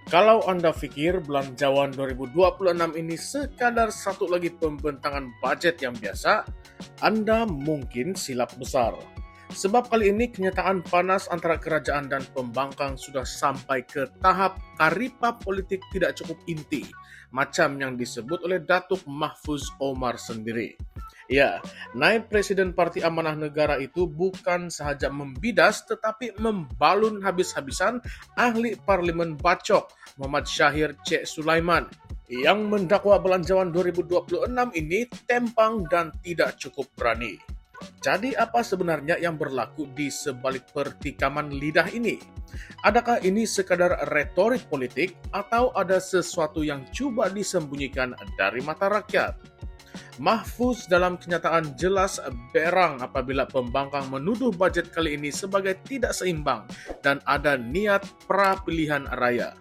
Kalau Anda pikir belanjawan 2026 ini sekadar satu lagi pembentangan budget yang biasa, Anda mungkin silap besar. Sebab kali ini kenyataan panas antara kerajaan dan pembangkang sudah sampai ke tahap karipap politik tidak cukup inti, macam yang disebut oleh Datuk Mahfuz Omar sendiri. Ya, naib Presiden Parti Amanah Negara itu bukan sahaja membidas tetapi membalun habis-habisan ahli parlimen bacok Muhammad Syahir Cik Sulaiman yang mendakwa belanjawan 2026 ini tempang dan tidak cukup berani. Jadi apa sebenarnya yang berlaku di sebalik pertikaman lidah ini? Adakah ini sekadar retorik politik atau ada sesuatu yang coba disembunyikan dari mata rakyat? Mahfuz dalam kenyataan jelas berang apabila pembangkang menuduh budget kali ini sebagai tidak seimbang dan ada niat pra-pilihan raya.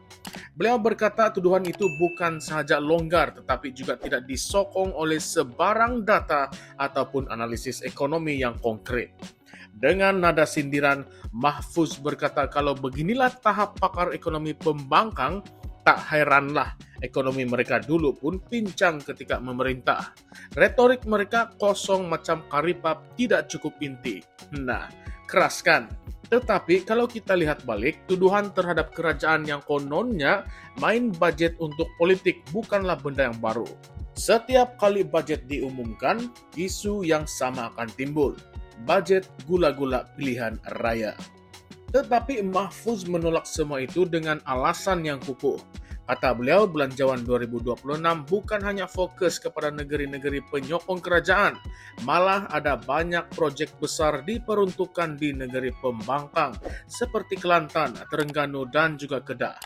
Beliau berkata tuduhan itu bukan sahaja longgar tetapi juga tidak disokong oleh sebarang data ataupun analisis ekonomi yang konkret. Dengan nada sindiran, Mahfuz berkata kalau beginilah tahap pakar ekonomi pembangkang, tak heranlah ekonomi mereka dulu pun pincang ketika memerintah. Retorik mereka kosong macam karipap, tidak cukup inti. Nah, keras kan? Tetapi kalau kita lihat balik, tuduhan terhadap kerajaan yang kononnya main budget untuk politik bukanlah benda yang baru. Setiap kali budget diumumkan, isu yang sama akan timbul. Budget gula-gula pilihan raya. Tetapi Mahfuz menolak semua itu dengan alasan yang kukuh. Kata beliau, belanjawan 2026 bukan hanya fokus kepada negeri-negeri penyokong kerajaan, malah ada banyak proyek besar diperuntukkan di negeri pembangkang seperti Kelantan, Terengganu, dan juga Kedah.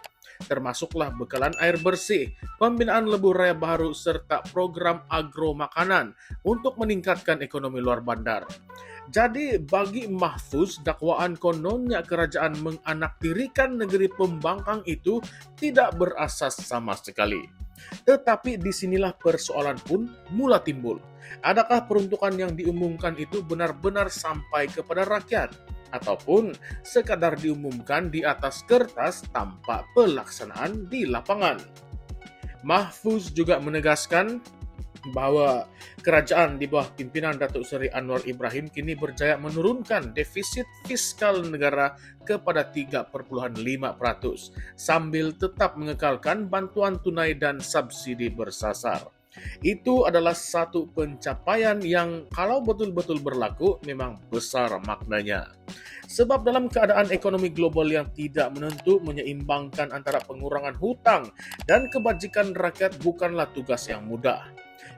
Termasuklah bekalan air bersih, pembinaan lebuh raya baru, serta program agro makanan untuk meningkatkan ekonomi luar bandar. Jadi bagi Mahfuz, dakwaan kononnya kerajaan menganaktirikan negeri pembangkang itu tidak berasas sama sekali. Tetapi disinilah persoalan pun mula timbul. Adakah peruntukan yang diumumkan itu benar-benar sampai kepada rakyat? Ataupun sekadar diumumkan di atas kertas tanpa pelaksanaan di lapangan? Mahfuz juga menegaskan bahwa kerajaan di bawah pimpinan Datuk Seri Anwar Ibrahim kini berjaya menurunkan defisit fiskal negara kepada 3,5% sambil tetap mengekalkan bantuan tunai dan subsidi bersasar. Itu adalah satu pencapaian yang kalau betul-betul berlaku memang besar maknanya. Sebab dalam keadaan ekonomi global yang tidak menentu, menyeimbangkan antara pengurangan hutang dan kebajikan rakyat bukanlah tugas yang mudah.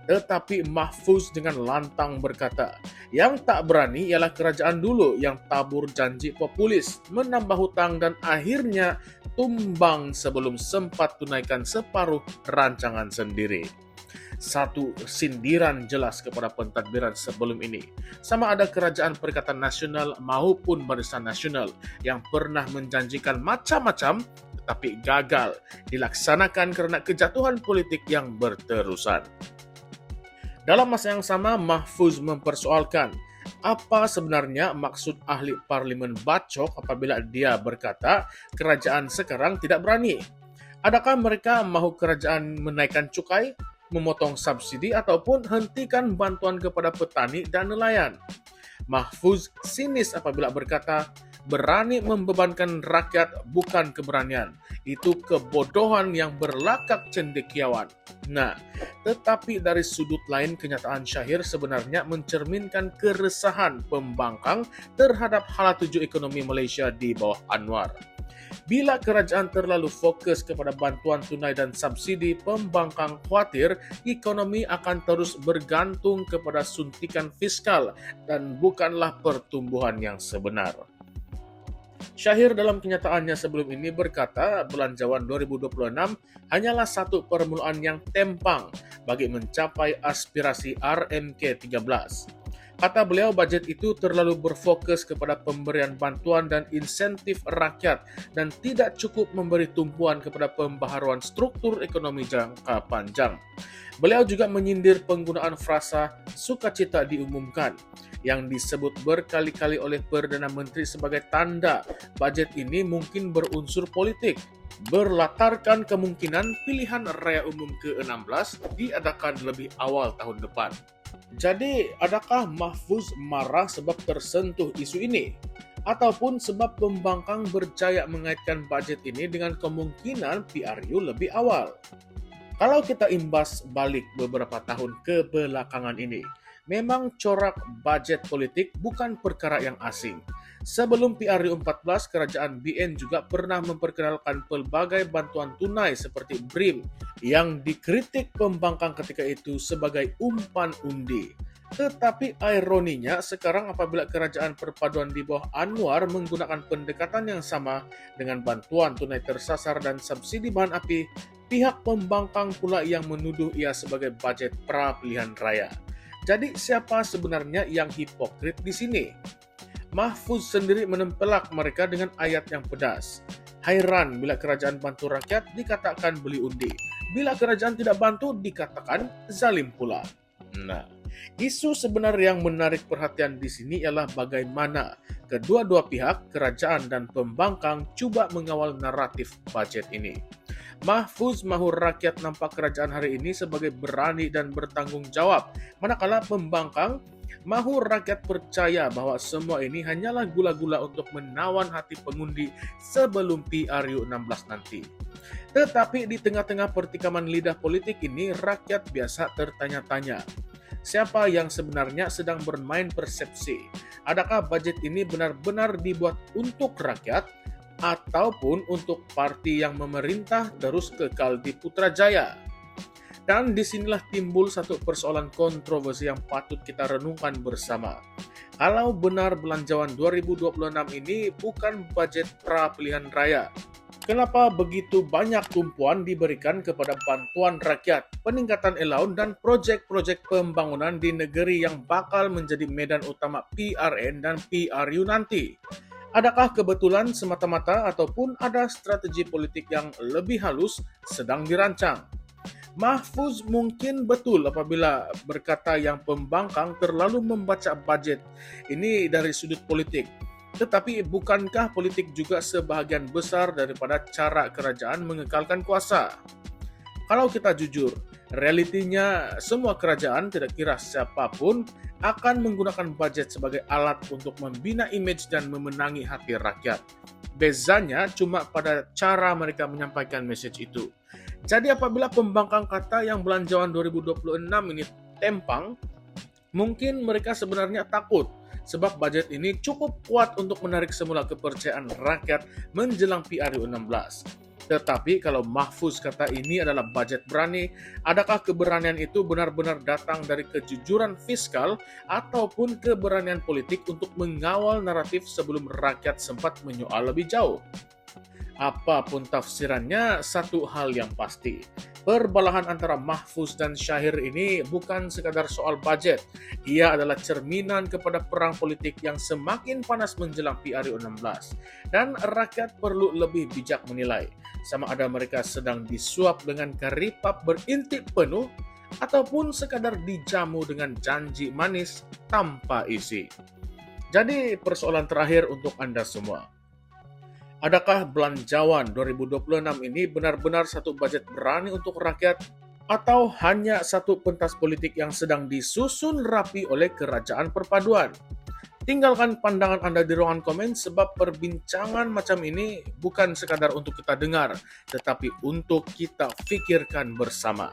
Tetapi Mahfuz dengan lantang berkata, yang tak berani ialah kerajaan dulu yang tabur janji populis, menambah hutang dan akhirnya tumbang sebelum sempat tunaikan separuh rancangan sendiri. Satu sindiran jelas kepada pentadbiran sebelum ini. Sama ada kerajaan Perikatan Nasional maupun Barisan Nasional yang pernah menjanjikan macam-macam tetapi gagal dilaksanakan karena kejatuhan politik yang berterusan. Dalam masa yang sama, Mahfuz mempersoalkan apa sebenarnya maksud ahli parlimen bacok apabila dia berkata kerajaan sekarang tidak berani. Adakah mereka mahu kerajaan menaikkan cukai, memotong subsidi ataupun hentikan bantuan kepada petani dan nelayan? Mahfuz sinis apabila berkata berani membebankan rakyat bukan keberanian. Itu kebodohan yang berlakak cendekiawan. Nah, tetapi dari sudut lain kenyataan Syahir sebenarnya mencerminkan keresahan pembangkang terhadap hala tuju ekonomi Malaysia di bawah Anwar. Bila kerajaan terlalu fokus kepada bantuan tunai dan subsidi, pembangkang khawatir ekonomi akan terus bergantung kepada suntikan fiskal dan bukanlah pertumbuhan yang sebenar. Syahir dalam kenyataannya sebelum ini berkata belanjawan 2026 hanyalah satu permulaan yang tempang bagi mencapai aspirasi RMK 13. Kata beliau, budget itu terlalu berfokus kepada pemberian bantuan dan insentif rakyat dan tidak cukup memberi tumpuan kepada pembaharuan struktur ekonomi jangka panjang. Beliau juga menyindir penggunaan frasa sukacita diumumkan yang disebut berkali-kali oleh Perdana Menteri sebagai tanda budget ini mungkin berunsur politik, berlatarkan kemungkinan pilihan raya umum ke-16 diadakan lebih awal tahun depan. Jadi, adakah Mahfuz marah sebab tersentuh isu ini? Ataupun sebab pembangkang berjaya mengaitkan budget ini dengan kemungkinan PRU lebih awal? Kalau kita imbas balik beberapa tahun kebelakangan ini, memang corak budget politik bukan perkara yang asing. Sebelum PRU 14, kerajaan BN juga pernah memperkenalkan pelbagai bantuan tunai seperti BRIM yang dikritik pembangkang ketika itu sebagai umpan undi. Tetapi ironinya sekarang apabila kerajaan perpaduan di bawah Anwar menggunakan pendekatan yang sama dengan bantuan tunai tersasar dan subsidi bahan api, pihak pembangkang pula yang menuduh ia sebagai budget pra pilihan raya. Jadi siapa sebenarnya yang hipokrit di sini? Mahfuz sendiri menempelak mereka dengan ayat yang pedas. Hairan bila kerajaan bantu rakyat dikatakan beli undi. Bila kerajaan tidak bantu dikatakan zalim pula. Nah, isu sebenar yang menarik perhatian di sini ialah bagaimana kedua-dua pihak, kerajaan dan pembangkang, coba mengawal naratif budget ini. Mahfuz mahu rakyat nampak kerajaan hari ini sebagai berani dan bertanggung jawab, manakala pembangkang mahu rakyat percaya bahwa semua ini hanyalah gula-gula untuk menawan hati pengundi sebelum PRU 16 nanti. Tetapi di tengah-tengah pertikaman lidah politik ini, rakyat biasa tertanya-tanya. Siapa yang sebenarnya sedang bermain persepsi? Adakah budget ini benar-benar dibuat untuk rakyat ataupun untuk parti yang memerintah terus kekal di Putrajaya? Dan disinilah timbul satu persoalan kontroversi yang patut kita renungkan bersama. Kalau benar belanjawan 2026 ini bukan budget pra pilihan raya, kenapa begitu banyak tumpuan diberikan kepada bantuan rakyat, peningkatan allowance dan proyek-proyek pembangunan di negeri yang bakal menjadi medan utama PRN dan PRU nanti? Adakah kebetulan semata-mata ataupun ada strategi politik yang lebih halus sedang dirancang? Mahfuz mungkin betul apabila berkata yang pembangkang terlalu membaca budget ini dari sudut politik. Tetapi bukankah politik juga sebahagian besar daripada cara kerajaan mengekalkan kuasa? Kalau kita jujur, realitinya semua kerajaan, tidak kira siapapun, akan menggunakan budget sebagai alat untuk membina image dan memenangi hati rakyat. Bezanya cuma pada cara mereka menyampaikan message itu. Jadi apabila pembangkang kata yang belanjawan 2026 ini tempang, mungkin mereka sebenarnya takut sebab budget ini cukup kuat untuk menarik semula kepercayaan rakyat menjelang PRU 16. Tetapi kalau Mahfuz kata ini adalah budget berani, adakah keberanian itu benar-benar datang dari kejujuran fiskal ataupun keberanian politik untuk mengawal naratif sebelum rakyat sempat menyoal lebih jauh? Apapun tafsirannya, satu hal yang pasti. Perbalahan antara Mahfuz dan Syahir ini bukan sekadar soal budget. Ia adalah cerminan kepada perang politik yang semakin panas menjelang PRU 16. Dan rakyat perlu lebih bijak menilai, sama ada mereka sedang disuap dengan karipap berintik penuh ataupun sekadar dijamu dengan janji manis tanpa isi. Jadi persoalan terakhir untuk Anda semua. Adakah belanjawan 2026 ini benar-benar satu budget berani untuk rakyat atau hanya satu pentas politik yang sedang disusun rapi oleh kerajaan perpaduan? Tinggalkan pandangan Anda di ruangan komen sebab perbincangan macam ini bukan sekadar untuk kita dengar, tetapi untuk kita fikirkan bersama.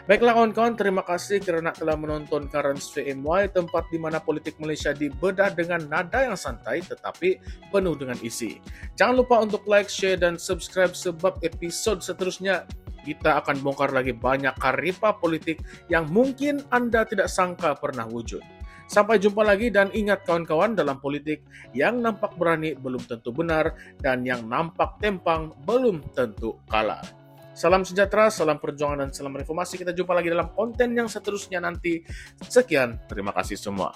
Baiklah kawan-kawan, terima kasih kerana telah menonton Currents VMY, tempat di mana politik Malaysia dibedah dengan nada yang santai tetapi penuh dengan isi. Jangan lupa untuk like, share dan subscribe sebab episod seterusnya kita akan bongkar lagi banyak karipa politik yang mungkin Anda tidak sangka pernah wujud. Sampai jumpa lagi dan ingat kawan-kawan, dalam politik yang nampak berani belum tentu benar dan yang nampak tempang belum tentu kalah. Salam sejahtera, salam perjuangan, dan salam reformasi. Kita jumpa lagi dalam konten yang seterusnya nanti. Sekian, terima kasih semua.